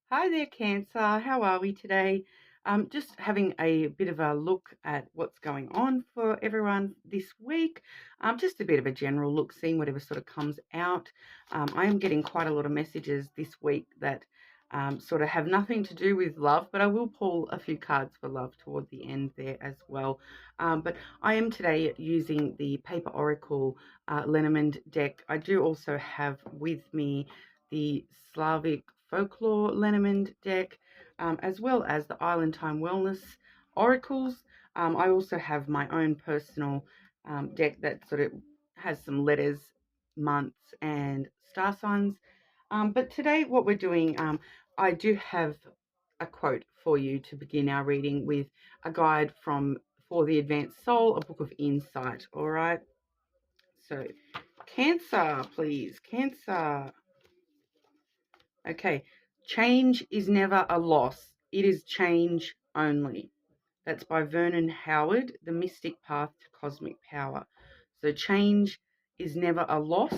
Hi there, Cancer. How are we today? Just having a bit of a look at what's going on for everyone this week. Just a bit of a general look, seeing whatever sort of comes out. I am getting quite a lot of messages this week that sort of have nothing to do with love, but I will pull a few cards for love toward the end there as well. But I am today using the Paper Oracle Lenormand deck. I do also have with me the Slavic Folklore Lenormand deck, as well as the Island Time Wellness Oracles. I also have my own personal deck that sort of has some letters, months, and star signs. But today, what we're doing, I do have a quote for you to begin our reading with, a guide from For the Advanced Soul, a book of insight. All right. So, Cancer, please. Cancer. Okay. Change is never a loss. It is change only. That's by Vernon Howard, The Mystic Path to Cosmic Power. So change is never a loss.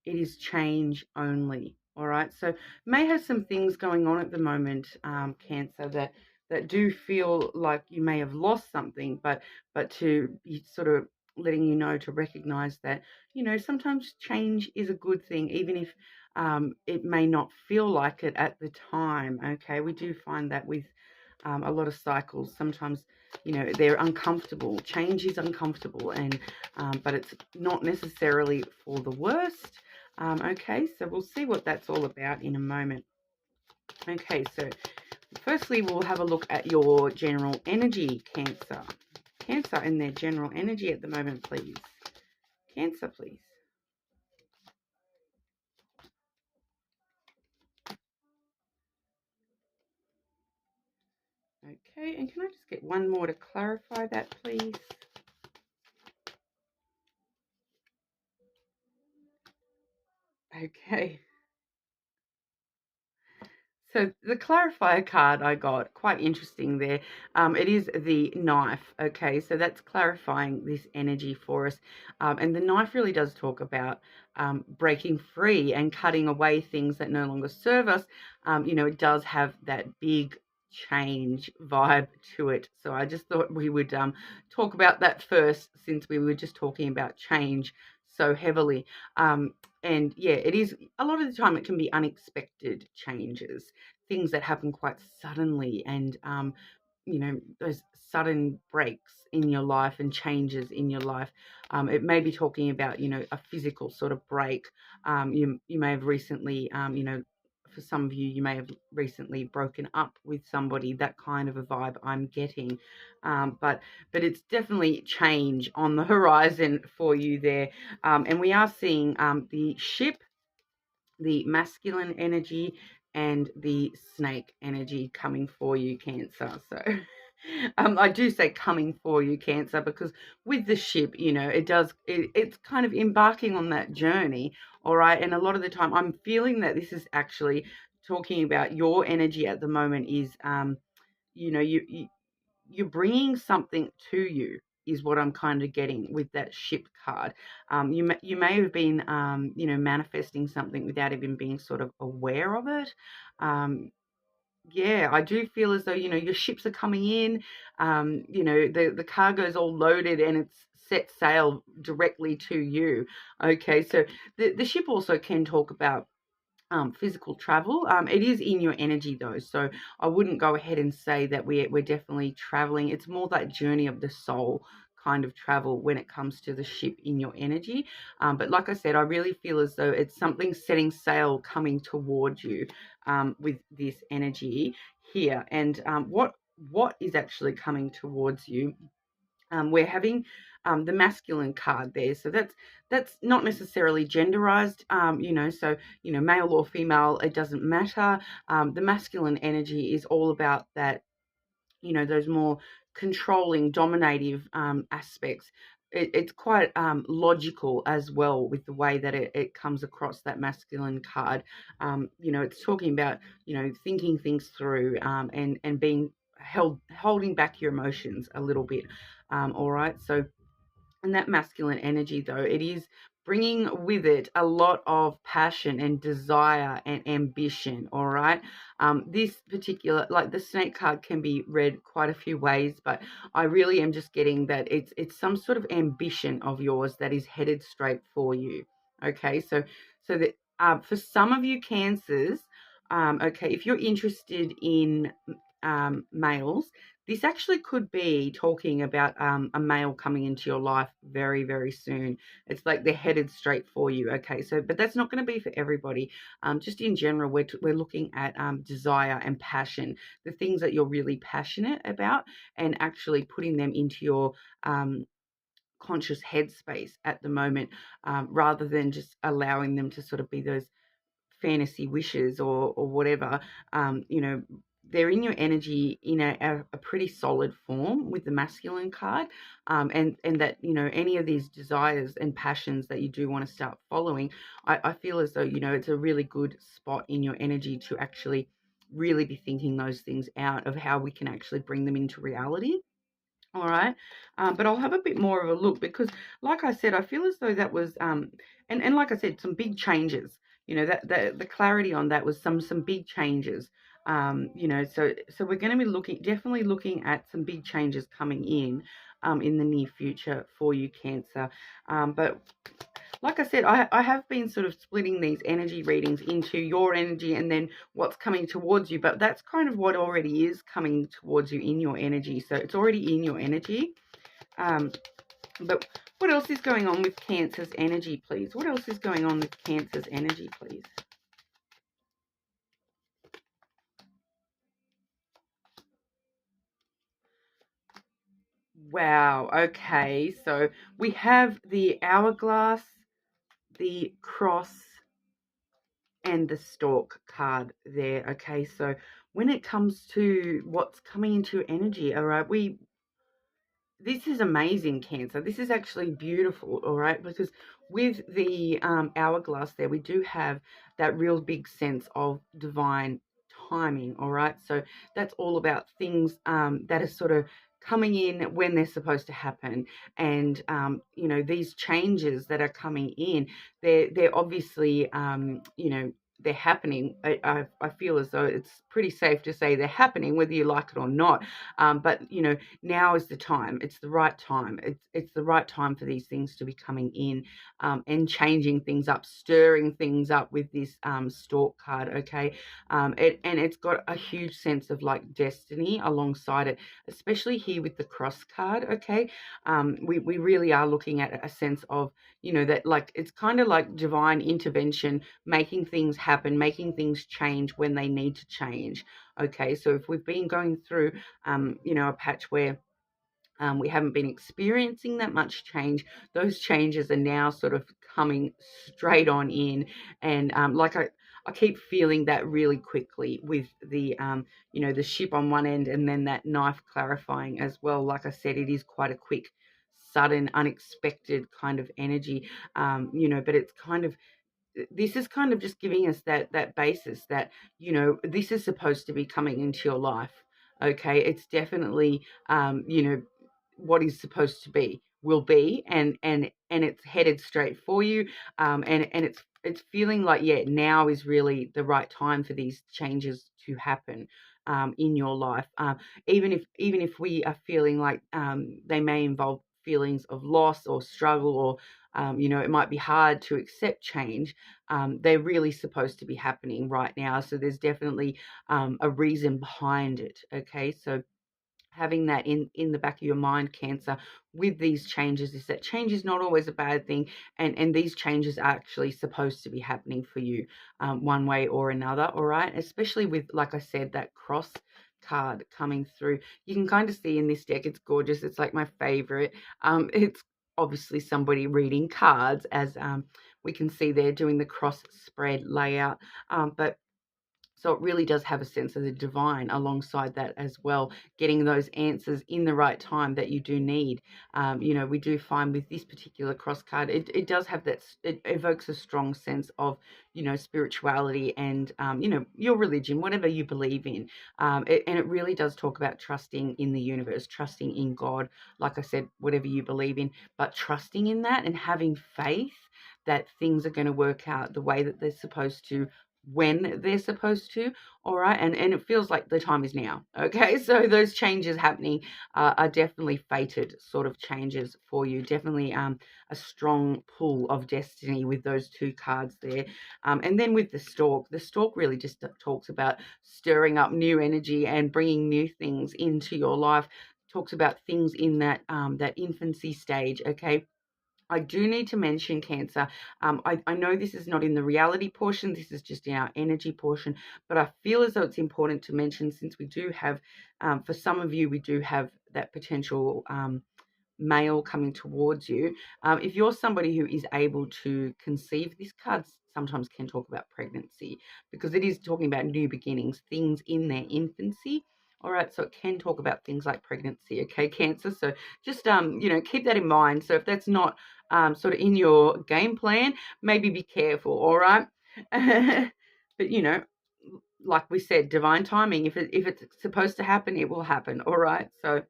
It is change only. All right. So may have some things going on at the moment, Cancer, that do feel like you may have lost something, but to be sort of letting you know to recognize that, sometimes change is a good thing, even if it may not feel like it at the time. Okay. We do find that with a lot of cycles. Sometimes, they're uncomfortable. Change is uncomfortable, and but it's not necessarily for the worst. Okay, so we'll see what that's all about in a moment. Okay, so firstly, we'll have a look at your general energy, Cancer. Cancer and their general energy at the moment, please. Cancer, please. Okay, and can I just get one more to clarify that, please? Okay. So the clarifier card I got, quite interesting there. It is the knife. Okay, so that's clarifying this energy for us. And the knife really does talk about breaking free and cutting away things that no longer serve us. It does have that big change vibe to it. So I just thought we would talk about that first, since we were just talking about change so heavily. And yeah, it is a lot of the time it can be unexpected changes, things that happen quite suddenly, and those sudden breaks in your life and changes in your life. It may be talking about a physical sort of break. You may have recently, for some of you, you may have recently broken up with somebody. That kind of a vibe I'm getting, but it's definitely change on the horizon for you there. And we are seeing the ship, the masculine energy, and the snake energy coming for you, Cancer. So I do say coming for you, Cancer, because with the ship, it's kind of embarking on that journey. All right. And a lot of the time I'm feeling that this is actually talking about your energy at the moment is, you know, you you're bringing something to you, is what I'm kind of getting with that ship card. You may have been manifesting something without even being sort of aware of it. Yeah, I do feel as though your ships are coming in. The cargo's all loaded and it's set sail directly to you. Okay, so the ship also can talk about physical travel. It is in your energy though, so I wouldn't go ahead and say that we're definitely traveling. It's more that journey of the soul kind of travel when it comes to the ship in your energy. But like I said, I really feel as though it's something setting sail coming towards you with this energy here. And what is actually coming towards you, we're having the masculine card there. So that's not necessarily genderized, so, male or female, it doesn't matter. The masculine energy is all about that, those more controlling, dominative aspects. It's quite logical as well with the way that it comes across, that masculine card. It's talking about, thinking things through, and being holding back your emotions a little bit. All right. So, and that masculine energy, though, it is bringing with it a lot of passion and desire and ambition. All right. This particular, like the snake card, can be read quite a few ways, but I really am just getting that it's some sort of ambition of yours that is headed straight for you. Okay. So that for some of you Cancers, okay, if you're interested in males, this actually could be talking about a male coming into your life very, very soon. It's like they're headed straight for you. Okay, so but that's not going to be for everybody. Just in general, we're looking at desire and passion, the things that you're really passionate about, and actually putting them into your conscious headspace at the moment, rather than just allowing them to sort of be those fantasy wishes or whatever. They're in your energy in a pretty solid form with the masculine card, and that any of these desires and passions that you do want to start following, I feel as though it's a really good spot in your energy to actually really be thinking those things out of how we can actually bring them into reality. All right. But I'll have a bit more of a look because, like I said, I feel as though that was, and like I said, some big changes. That the clarity on that was some big changes. So we're going to be definitely looking at some big changes coming in the near future for you, Cancer. But like I said, I have been sort of splitting these energy readings into your energy and then what's coming towards you. But that's kind of what already is coming towards you in your energy. So it's already in your energy. But what else is going on with Cancer's energy, please? What else is going on with Cancer's energy, please? Wow. Okay. So we have the hourglass, the cross, and the stork card there. Okay, so when it comes to what's coming into your energy, all right, this is amazing, Cancer. This is actually beautiful, all right, because with the hourglass there, we do have that real big sense of divine timing, all right. So that's all about things that are sort of coming in when they're supposed to happen, and these changes that are coming in, they're obviously they're happening. I feel as though it's pretty safe to say they're happening, whether you like it or not. But now is the time. It's the right time. It's the right time for these things to be coming in, and changing things up, stirring things up with this stork card. Okay, and it's got a huge sense of like destiny alongside it, especially here with the cross card. Okay, we really are looking at a sense of that, like, it's kind of like divine intervention, making things happen, making things change when they need to change. Okay, so if we've been going through a patch where we haven't been experiencing that much change, those changes are now sort of coming straight on in. And like I keep feeling that really quickly with the ship on one end and then that knife clarifying as well. Like I said, it is quite a quick, sudden, unexpected kind of energy, but it's kind of, this is kind of just giving us that basis that this is supposed to be coming into your life. Okay, it's definitely what is supposed to be will be, and it's headed straight for you, and it's feeling like, yeah, now is really the right time for these changes to happen in your life, even if we are feeling like they may involve feelings of loss or struggle, or it might be hard to accept change. They're really supposed to be happening right now, so there's definitely a reason behind it. Okay, so having that in the back of your mind, Cancer, with these changes, is that change is not always a bad thing, and these changes are actually supposed to be happening for you, one way or another. All right, especially with, like I said, that cross card coming through. You can kind of see in this deck, it's gorgeous. It's like my favorite. It's obviously somebody reading cards, as we can see there, doing the cross spread layout, but so it really does have a sense of the divine alongside that as well, getting those answers in the right time that you do need. We do find with this particular cross card, it does have that, it evokes a strong sense of, spirituality and, your religion, whatever you believe in. And it really does talk about trusting in the universe, trusting in God, like I said, whatever you believe in, but trusting in that and having faith that things are going to work out the way that they're supposed to, when they're supposed to. All right, and it feels like the time is now. Okay, so those changes happening are definitely fated sort of changes for you. Definitely a strong pull of destiny with those two cards there. And then with the stork really just talks about stirring up new energy and bringing new things into your life. Talks about things in that infancy stage. Okay, I do need to mention Cancer. I know this is not in the reality portion, this is just in our energy portion, but I feel as though it's important to mention, since we do have, for some of you, we do have that potential male coming towards you. If you're somebody who is able to conceive, this card sometimes can talk about pregnancy, because it is talking about new beginnings, things in their infancy. All right, so it can talk about things like pregnancy. Okay, Cancer. So just keep that in mind. So if that's not sort of in your game plan, maybe be careful. All right, but like we said, divine timing. If it's supposed to happen, it will happen. All right, so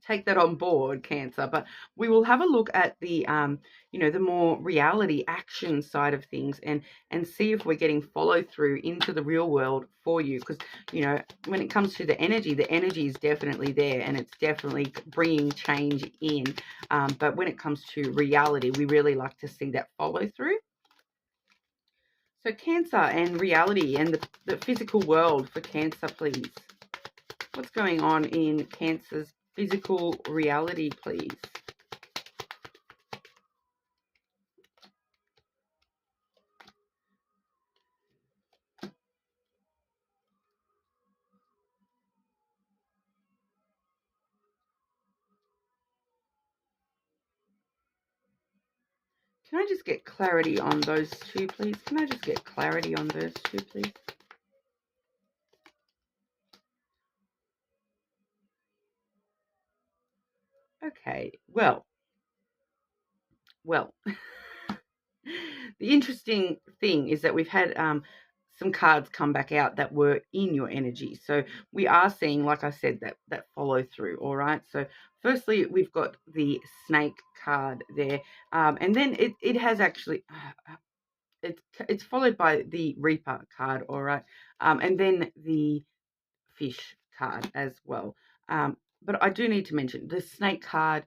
take that on board, Cancer. But we will have a look at the more reality action side of things, and see if we're getting follow through into the real world for you. Because when it comes to the energy is definitely there, and it's definitely bringing change in. But when it comes to reality, we really like to see that follow through. So Cancer and reality and the physical world for Cancer, please. What's going on in Cancer's physical reality, please? Can I just get clarity on those two, please? Can I just get clarity on those two, please? Okay, well, the interesting thing is that we've had some cards come back out that were in your energy. So we are seeing, like I said, that follow through. All right. So firstly, we've got the snake card there, and then it has actually. It's followed by the Reaper card, all right, and then the fish card as well. But I do need to mention the snake card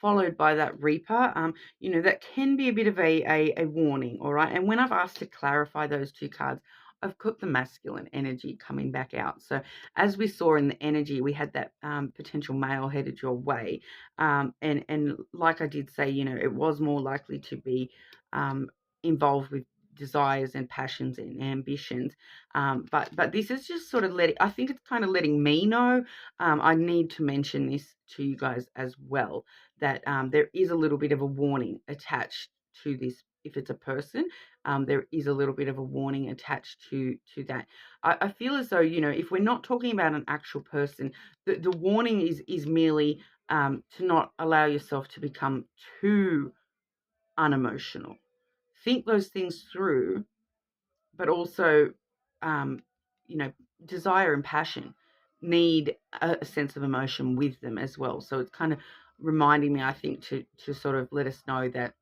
followed by that Reaper. That can be a bit of a warning, all right. And when I've asked to clarify those two cards, I've got the masculine energy coming back out. So as we saw in the energy, we had that potential male headed your way, and like I did say, it was more likely to be involved with desires and passions and ambitions. But this is just sort of I think it's kind of letting me know, I need to mention this to you guys as well, that there is a little bit of a warning attached to this. If it's a person, there is a little bit of a warning attached to that. I feel as though, if we're not talking about an actual person, the warning is merely to not allow yourself to become too unemotional. Think those things through, but also, um, you know, desire and passion need a sense of emotion with them as well. So it's kind of reminding me, I think, to sort of let us know that,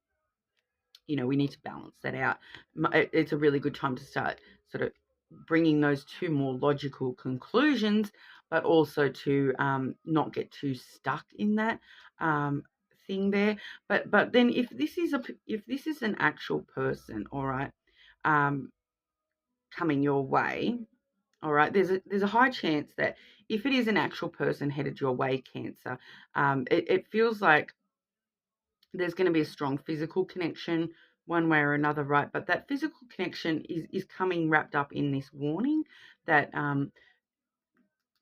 we need to balance that out. It's a really good time to start sort of bringing those two more logical conclusions, but also to not get too stuck in that thing there. But then if this is an actual person, all right, um, coming your way, all right, there's a high chance that if it is an actual person headed your way, Cancer, it feels like there's going to be a strong physical connection one way or another, right? But that physical connection is coming wrapped up in this warning that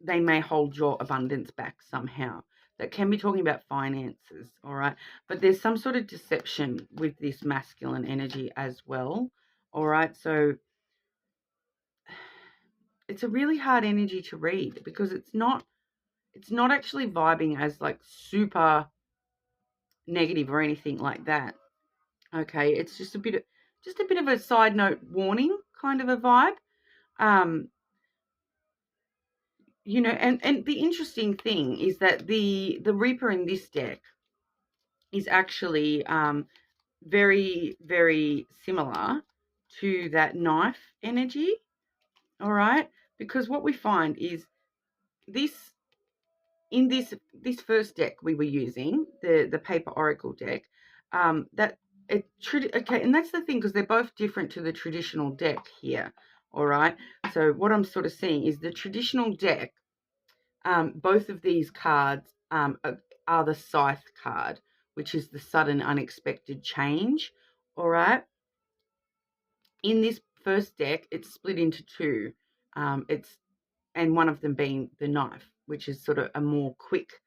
they may hold your abundance back somehow. That can be talking about finances, all right? But there's some sort of deception with this masculine energy as well, all right? So it's a really hard energy to read, because it's not actually vibing as like super negative or anything like that. Okay, it's just a bit of a side note warning kind of a vibe. Um, and the interesting thing is that the Reaper in this deck is actually very, very similar to that knife energy, all right? Because what we find is this, in this first deck we were using, the paper oracle deck, that okay, and that's the thing, because they're both different to the traditional deck here, all right? So what I'm sort of seeing is the traditional deck, both of these cards are the Scythe card, which is the sudden unexpected change, all right? In this first deck, it's split into two. And one of them being the knife, which is sort of a more quick,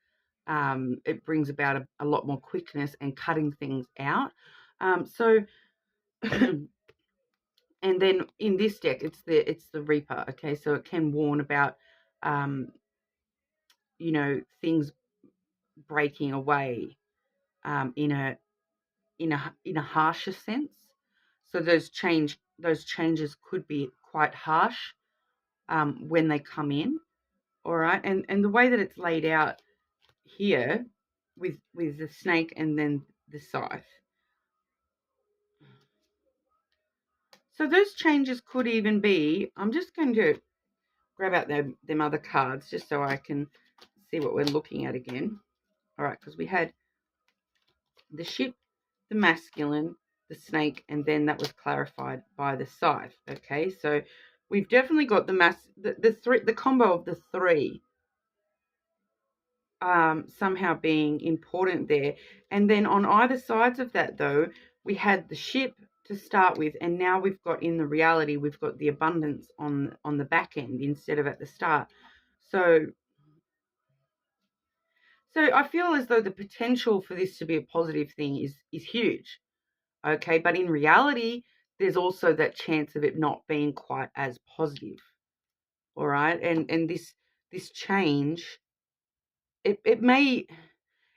it brings about a lot more quickness and cutting things out. So and then in this deck, it's the Reaper, okay? So it can warn about things breaking away in a harsher sense. So those changes could be quite harsh when they come in. All right, and the way that it's laid out here with the snake and then the scythe. So those changes could even be, I'm just going to grab out them other cards just so I can see what we're looking at again. All right, because we had the ship, the masculine, the snake, and then that was clarified by the scythe. Okay, so we've definitely got the combo of the three somehow being important there. And then on either sides of that, though, we had the ship to start with, and now we've got, in the reality, we've got the abundance on the back end instead of at the start. So I feel as though the potential for this to be a positive thing is huge. Okay, but in reality, there's also that chance of it not being quite as positive. All right, and this change, it may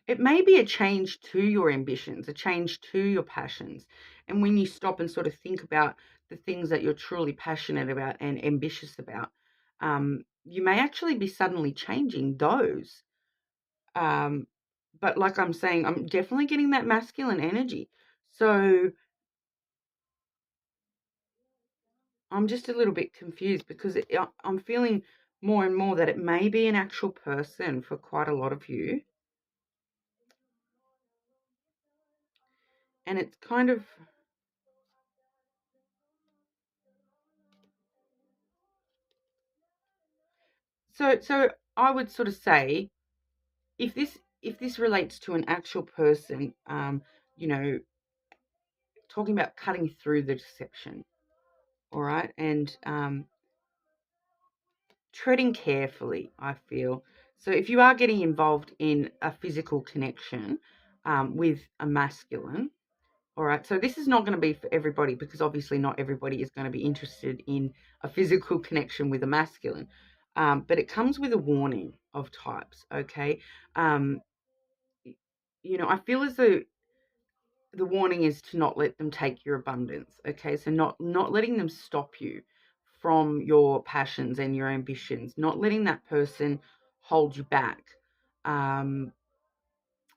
be a change to your ambitions, a change to your passions. And when you stop and sort of think about the things that you're truly passionate about and ambitious about, you may actually be suddenly changing those. But like I'm saying, I'm definitely getting that masculine energy. So I'm just a little bit confused because I'm feeling more and more that it may be an actual person for quite a lot of you. And it's kind of... So I would sort of say, if this relates to an actual person, talking about cutting through the deception, all right, and treading carefully, I feel. So if you are getting involved in a physical connection with a masculine, all right, so this is not going to be for everybody, because obviously not everybody is going to be interested in a physical connection with a masculine. But it comes with a warning of types, okay? I feel as though the warning is to not let them take your abundance, okay? So not letting them stop you from your passions and your ambitions, not letting that person hold you back, not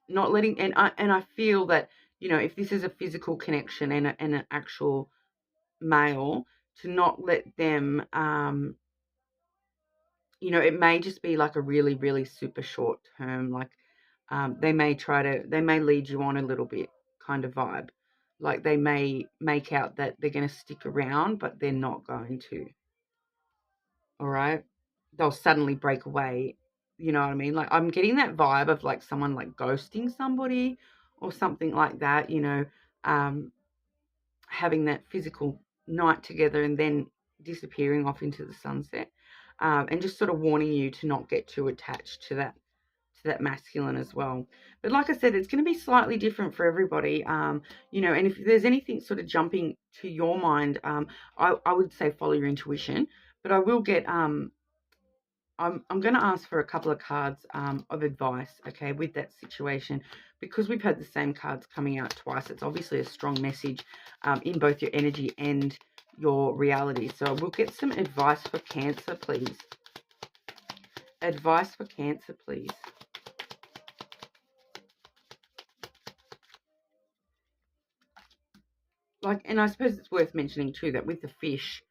letting, and I feel that, if this is a physical connection and an actual male, to not let them, it may just be like a really, really super short term, like they may lead you on a little bit kind of vibe. Like they may make out that they're going to stick around, but they're not going to. All right. They'll suddenly break away. You know what I mean? Like I'm getting that vibe of like someone like ghosting somebody or something like that, having that physical night together and then disappearing off into the sunset, and just sort of warning you to not get too attached to that masculine as well. But like I said, it's going to be slightly different for everybody, and if there's anything sort of jumping to your mind, I would say follow your intuition, but I will get I'm going to ask for a couple of cards of advice, okay, with that situation, because we've had the same cards coming out twice. It's obviously a strong message in both your energy and your reality. So we'll get some advice for Cancer, please. Advice for Cancer, please. like, and I suppose it's worth mentioning too that with the fish,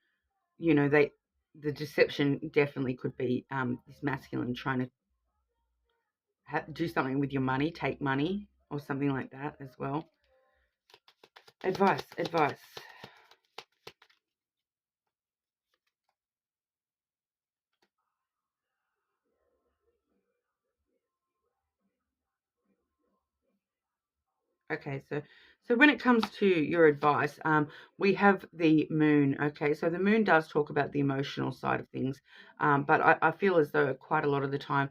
the deception definitely could be this masculine trying to do something with your money, take money, or something like that as well. Advice, advice. Okay, so when it comes to your advice, we have the moon. Okay, so the moon does talk about the emotional side of things, but I feel as though quite a lot of the time,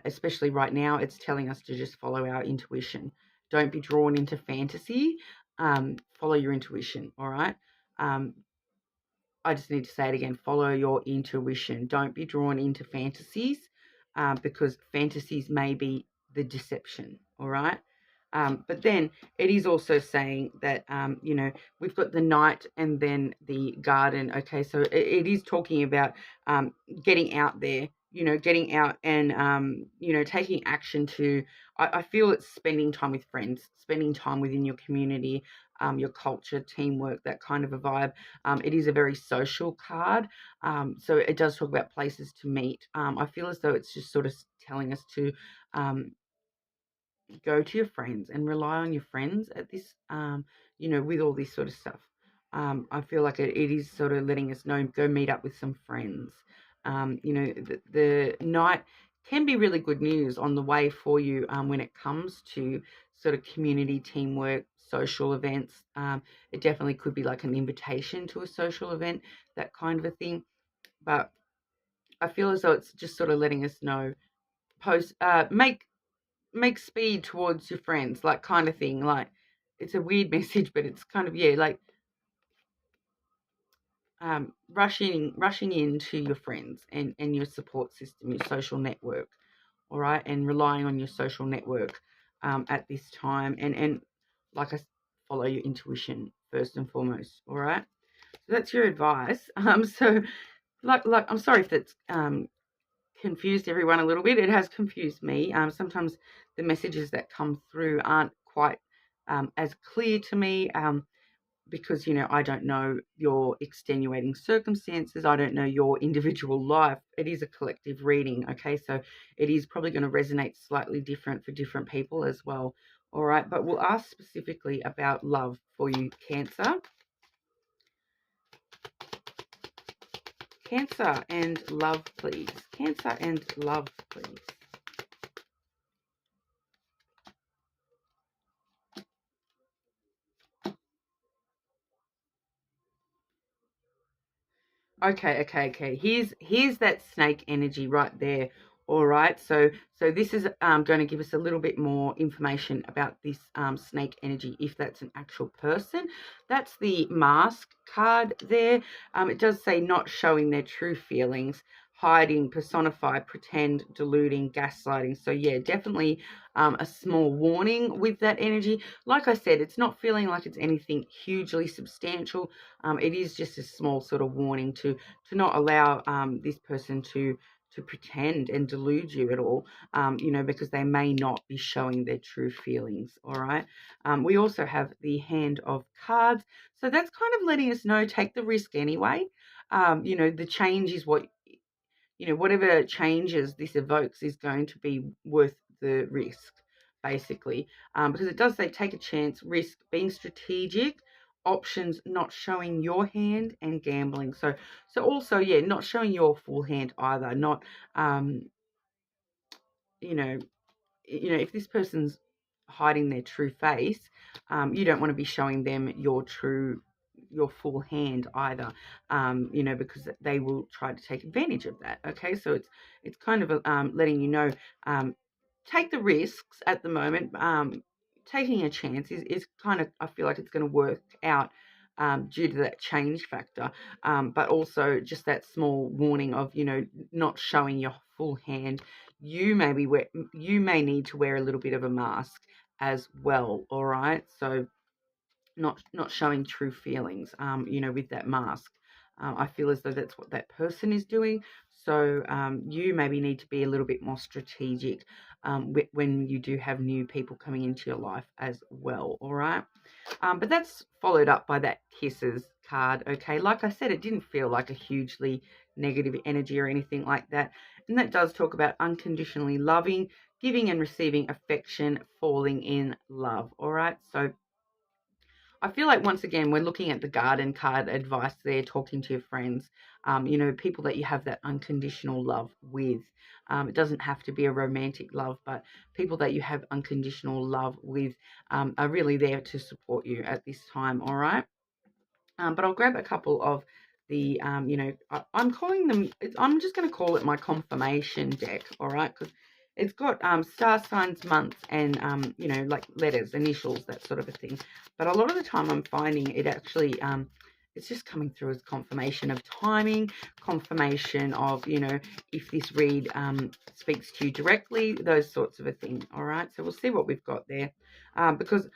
especially right now, it's telling us to just follow our intuition. Don't be drawn into fantasy. Follow your intuition. All right. Um, I just need to say it again. Follow your intuition. Don't be drawn into fantasies, because fantasies may be the deception. All right. But then it is also saying that, we've got the knight and then the garden. Okay. So it is talking about getting out there, getting out and, taking action to, I feel it's spending time with friends, spending time within your community, your culture, teamwork, that kind of a vibe. It is a very social card. So it does talk about places to meet. I feel as though it's just sort of telling us to um, go to your friends and rely on your friends at this, with all this sort of stuff. I feel like it is sort of letting us know, go meet up with some friends. The night can be really good news on the way for you, when it comes to sort of community teamwork, social events. It definitely could be like an invitation to a social event, that kind of a thing. But I feel as though it's just sort of letting us know, post, make speed towards your friends, like, kind of thing. Like, it's a weird message, but it's kind of, yeah, like, rushing into your friends and your support system, your social network. All right, and relying on your social network at this time, and like follow your intuition first and foremost. All right, so that's your advice. So like I'm sorry if that's confused everyone a little bit. It has confused me. Sometimes the messages that come through aren't quite as clear to me, because, I don't know your extenuating circumstances. I don't know your individual life. It is a collective reading, okay? So it is probably going to resonate slightly different for different people as well. All right, but we'll ask specifically about love for you, Cancer. Cancer and love, please. Cancer and love, please. Okay. Here's that snake energy right there. All right. So this is going to give us a little bit more information about this snake energy, if that's an actual person. That's the mask card there. It does say not showing their true feelings, hiding, personify, pretend, deluding, gaslighting. So yeah, definitely a small warning with that energy. Like I said, it's not feeling like it's anything hugely substantial. It is just a small sort of warning to not allow this person to pretend and delude you at all, because they may not be showing their true feelings. All right. We also have the hand of cards, so that's kind of letting us know, take the risk anyway. The change is what, whatever changes this evokes is going to be worth the risk, basically, because it does say take a chance, risk, being strategic, options, not showing your hand, and gambling. So also, yeah, not showing your full hand either. Not, you know, if this person's hiding their true face, you don't want to be showing them your full hand either, because they will try to take advantage of that. Okay, so it's kind of letting you know, take the risks at the moment. Taking a chance is kind of, I feel like it's going to work out, due to that change factor, but also just that small warning of, not showing your full hand. You may need to wear a little bit of a mask as well. All right, so not showing true feelings, with that mask. I feel as though that's what that person is doing. So you maybe need to be a little bit more strategic when you do have new people coming into your life as well. All right. But that's followed up by that kisses card. Okay. Like I said, it didn't feel like a hugely negative energy or anything like that. And that does talk about unconditionally loving, giving and receiving affection, falling in love. All right. So I feel like once again, we're looking at the garden card advice there, talking to your friends, people that you have that unconditional love with. It doesn't have to be a romantic love, but people that you have unconditional love with are really there to support you at this time, all right? But I'll grab a couple of the, I'm calling them, I'm just going to call it my confirmation deck, all right? Because it's got star signs, months, and, like letters, initials, that sort of a thing. But a lot of the time I'm finding it actually, it's just coming through as confirmation of timing, confirmation of, if this read speaks to you directly, those sorts of a thing, all right? So we'll see what we've got there. Because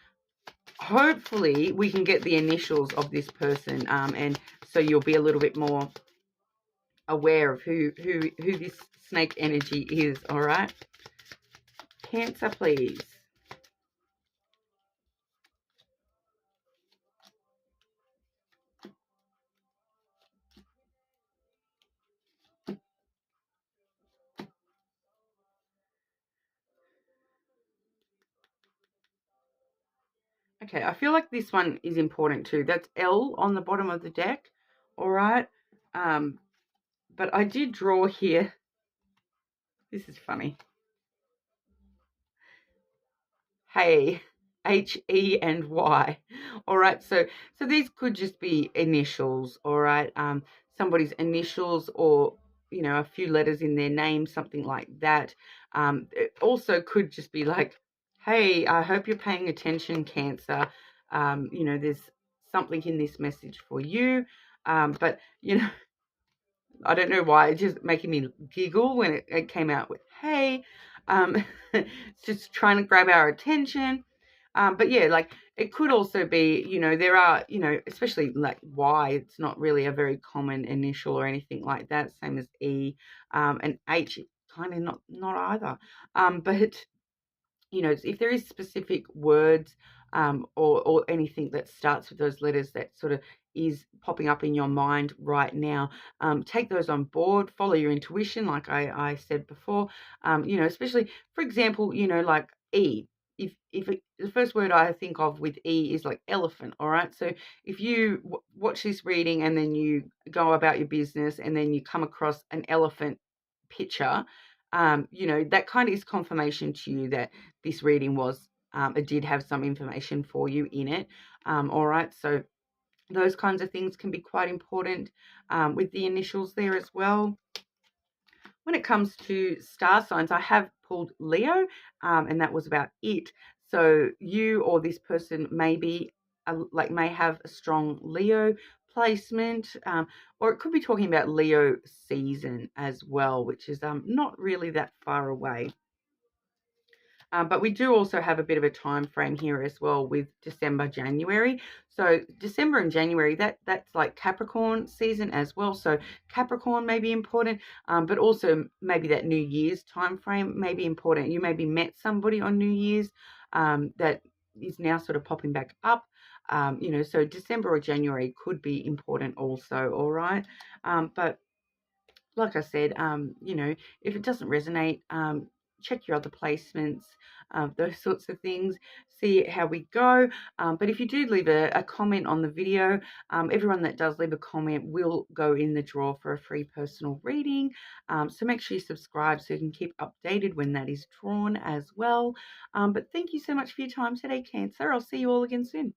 hopefully we can get the initials of this person, and so you'll be a little bit more aware of who this snake energy is. All right, Cancer, please. Okay, I feel like this one is important too. That's L on the bottom of the deck. All right, but I did draw here. This is funny. Hey, H-E and Y. All right, so these could just be initials, all right? Somebody's initials, or a few letters in their name, something like that. It also could just be like, hey, I hope you're paying attention, Cancer. There's something in this message for you. But I don't know why, it's just making me giggle when it came out with, hey, it's just trying to grab our attention. But yeah, like it could also be, there are, especially like Y, it's not really a very common initial or anything like that, same as E, and H, kind of not either. But if there is specific words or anything that starts with those letters that sort of is popping up in your mind right now, take those on board, follow your intuition, like I said before, especially, for example, like E. The first word I think of with E is like elephant, all right? So if you watch this reading and then you go about your business and then you come across an elephant picture, that kind of is confirmation to you that this reading it did have some information for you in it. All right, so those kinds of things can be quite important with the initials there as well. When it comes to star signs, I have pulled Leo, and that was about it. So you or this person may have a strong Leo placement, or it could be talking about Leo season as well, which is not really that far away. But we do also have a bit of a time frame here as well with December, January. So December and January, that's like Capricorn season as well. So Capricorn may be important, but also maybe that New Year's time frame may be important. You maybe met somebody on New Year's that is now sort of popping back up. So December or January could be important also, all right? But like I said, if it doesn't resonate, check your other placements, those sorts of things, see how we go. But if you do leave a comment on the video, everyone that does leave a comment will go in the draw for a free personal reading. So make sure you subscribe so you can keep updated when that is drawn as well. But thank you so much for your time today, Cancer. I'll see you all again soon.